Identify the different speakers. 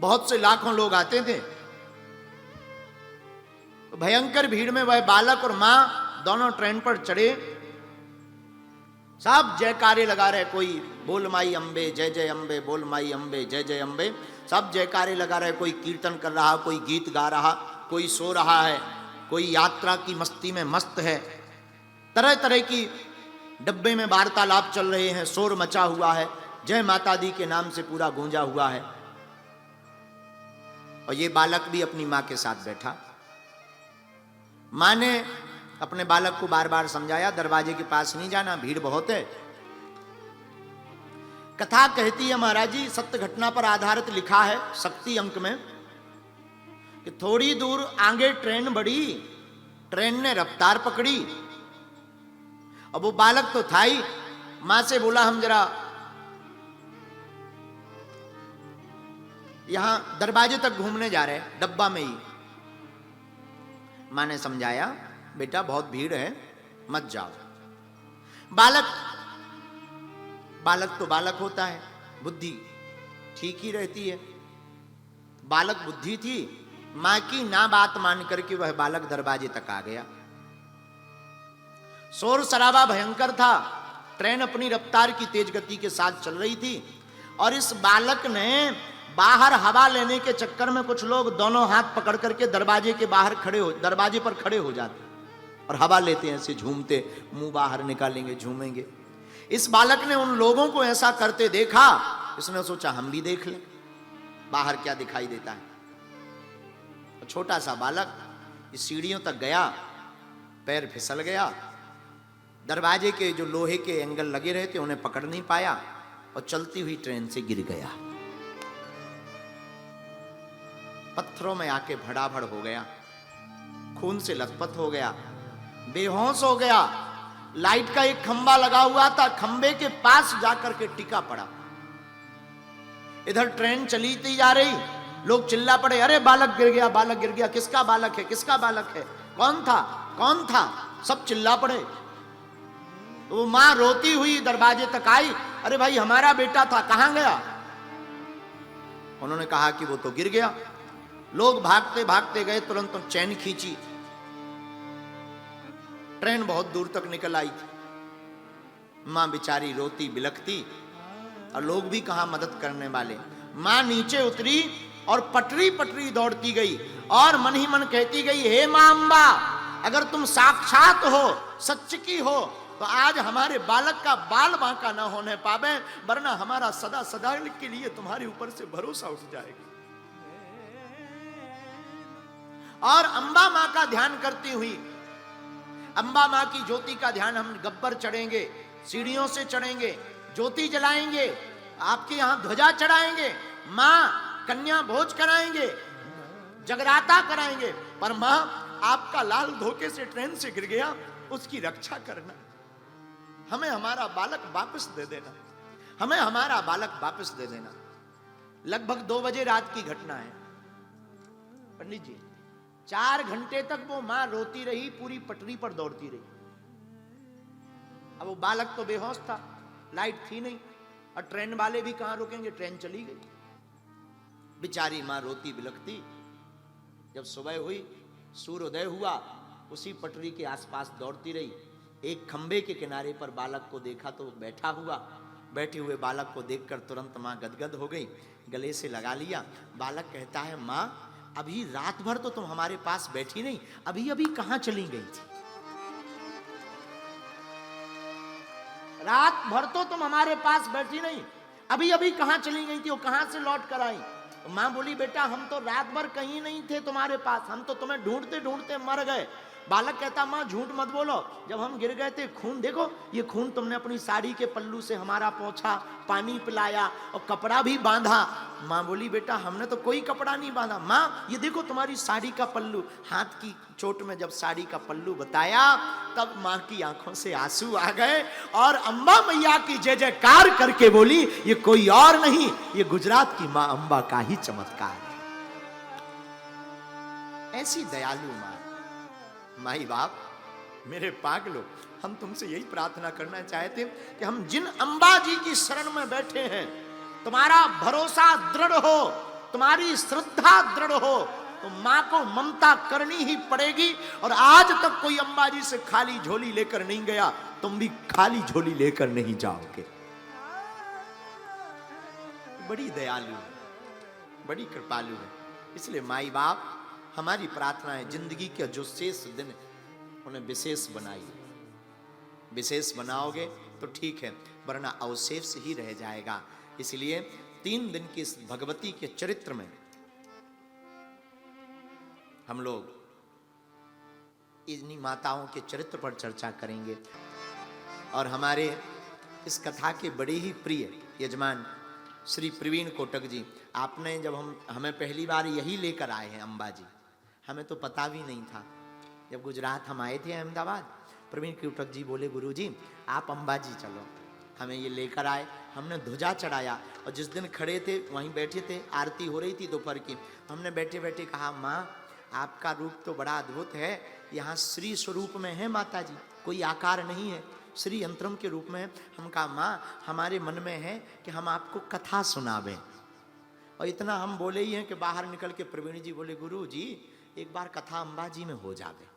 Speaker 1: बहुत से लाखों लोग आते थे। तो भयंकर भीड़ में वह बालक और मां दोनों ट्रेन पर चढ़े। सब जयकारे लगा रहे, कोई बोल माई अंबे जय जय अंबे, बोल माई अंबे जय जय अंबे, सब जयकारे लगा रहे। कोई कीर्तन कर रहा, कोई गीत गा रहा, कोई सो रहा है, कोई यात्रा की मस्ती में मस्त है। तरह तरह की डब्बे में वार्तालाप चल रहे हैं, शोर मचा हुआ है, जय माता दी के नाम से पूरा गूंजा हुआ है। और ये बालक भी अपनी मां के साथ बैठा। मां ने अपने बालक को बार बार समझाया, दरवाजे के पास नहीं जाना, भीड़ बहुत है। कथा कहती है महाराज जी, सत्य घटना पर आधारित लिखा है शक्ति अंक में, कि थोड़ी दूर आगे ट्रेन बढ़ी, ट्रेन ने रफ्तार पकड़ी। अब वो बालक तो था ही, मां से बोला हम जरा यहां दरवाजे तक घूमने जा रहे हैं, डब्बा में ही। मां ने समझाया, बेटा बहुत भीड़ है, मत जाओ। बालक तो बालक होता है, बुद्धि ठीक ही रहती है। बालक बुद्धि थी, मां की ना बात मान करके वह बालक दरवाजे तक आ गया। शोर शराबा भयंकर था, ट्रेन अपनी रफ्तार की तेज गति के साथ चल रही थी। और इस बालक ने बाहर हवा लेने के चक्कर में कुछ लोग दोनों हाथ पकड़ करके दरवाजे पर खड़े हो जाते और हवा लेते हैं, ऐसे झूमते, मुंह बाहर निकालेंगे, झूमेंगे। इस बालक ने उन लोगों को ऐसा करते देखा, इसने सोचा हम भी देख लें बाहर क्या दिखाई देता है। छोटा सा बालक इस सीढ़ियों तक गया, पैर फिसल गया, दरवाजे के जो लोहे के एंगल लगे रहे थे उन्हें पकड़ नहीं पाया और चलती हुई ट्रेन से गिर गया। पत्थरों में आके भड़ाभड़ हो गया, खून से लथपथ हो गया, बेहोश हो गया। लाइट का एक खंबा लगा हुआ था, खंबे के पास जाकर के टिका पड़ा। इधर ट्रेन चली थी जा रही, लोग चिल्ला पड़े, अरे बालक गिर गया, बालक गिर गया, किसका बालक है, किसका बालक है, कौन था, कौन था, सब चिल्ला पड़े। वो मां रोती हुई दरवाजे तक आई, अरे भाई हमारा बेटा था, कहां गया। उन्होंने कहा कि वो तो गिर गया। लोग भागते भागते गए, तुरंत चैन खींची, ट्रेन बहुत दूर तक निकल आई थी। मां बेचारी रोती बिलखती और लोग भी कहां मदद करने वाले। मां नीचे उतरी और पटरी पटरी दौड़ती गई और मन ही मन कहती गई, हे मां अम्बा, अगर तुम साक्षात हो, सच की हो, तो आज हमारे बालक का बाल बांका ना होने पावे, वरना हमारा सदा सदा के लिए तुम्हारे ऊपर से भरोसा उठ जाएगा। और अम्बा मां का ध्यान करती हुई, अम्बा मां की ज्योति का ध्यान, हम गब्बर चढ़ेंगे, सीढ़ियों से चढ़ेंगे, ज्योति जलाएंगे, आपके यहां ध्वजा चढ़ाएंगे, मां कन्या भोज कराएंगे, जगराता कराएंगे, पर मां आपका लाल धोखे से ट्रेन से गिर गया, उसकी रक्षा करना, हमें हमारा बालक वापस दे देना, हमें हमारा बालक वापस दे देना। लगभग 2 बजे रात की घटना है पंडित जी। 4 घंटे तक वो मां रोती रही, पूरी पटरी पर दौड़ती रही। अब वो बालक तो बेहोश था, लाइट थी नहीं, और ट्रेन वाले भी कहां रुकेंगे, ट्रेन चली गई। बेचारी मां रोती बिलखती। जब सुबह हुई, सूर्योदय हुआ, उसी पटरी के आसपास दौड़ती रही। एक खंबे के किनारे पर बालक को देखा तो बैठा हुआ, बैठे हुए बालक को देखकर तुरंत मां गदगद हो गई, गले से लगा लिया। बालक कहता है, मां अभी रात भर तो तुम हमारे पास बैठी नहीं, अभी अभी कहां चली गई थी, रात भर तो तुम हमारे पास बैठी नहीं, अभी अभी कहां चली गई थी, वो कहां से लौट कर आई। मां बोली, बेटा हम तो रात भर कहीं नहीं थे तुम्हारे पास, हम तो तुम्हें ढूंढते ढूंढते मर गए। बालक कहता, मां झूठ मत बोलो, जब हम गिर गए थे, खून देखो, ये खून तुमने अपनी साड़ी के पल्लू से हमारा पोंछा, पानी पिलाया और कपड़ा भी बांधा। मां बोली, बेटा हमने तो कोई कपड़ा नहीं बांधा। मां ये देखो तुम्हारी साड़ी का पल्लू। हाथ की चोट में जब साड़ी का पल्लू बताया, तब मां की आंखों से आंसू आ गए और अम्बा मैया की जय जयकार करके बोली, ये कोई और नहीं, ये गुजरात की मां अम्बा का ही चमत्कार है। ऐसी दयालु मां। माई बाप, मेरे पागलों, हम तुमसे यही प्रार्थना करना चाहते कि हम जिन अम्बा जी की शरण में बैठे हैं, तुम्हारा भरोसा दृढ़ हो, तुम्हारी श्रद्धा दृढ़ हो तो मां को ममता करनी ही पड़ेगी। और आज तक कोई अंबाजी से खाली झोली लेकर नहीं गया, तुम भी खाली झोली लेकर नहीं जाओगे। बड़ी दयालु है, बड़ी कृपालु है। इसलिए माई बाप, हमारी प्रार्थना है जिंदगी के जो शेष दिन उन्हें विशेष बनाइए। विशेष बनाओगे तो ठीक है, वरना अवशेष ही रह जाएगा। इसलिए 3 दिन की इस भगवती के चरित्र में हम लोग इन्हीं माताओं के चरित्र पर चर्चा करेंगे। और हमारे इस कथा के बड़े ही प्रिय यजमान श्री प्रवीण कोटक जी, आपने जब हमें पहली बार यही लेकर आए हैं अंबाजी, हमें तो पता भी नहीं था। जब गुजरात हम आए थे अहमदाबाद, प्रवीण कोटक जी बोले गुरुजी आप अंबाजी चलो, हमें ये लेकर आए। हमने ध्वजा चढ़ाया और जिस दिन खड़े थे वहीं बैठे थे, आरती हो रही थी दोपहर की। हमने बैठे बैठे कहा माँ आपका रूप तो बड़ा अद्भुत है, यहाँ श्री स्वरूप में है माता जी, कोई आकार नहीं है, श्री यंत्रम के रूप में है। हम कहा माँ हमारे मन में है कि हम आपको कथा सुनावें। और इतना हम बोले ही हैं कि बाहर निकल के प्रवीण जी बोले गुरु जी एक बार कथा अंबाजी में हो जावे।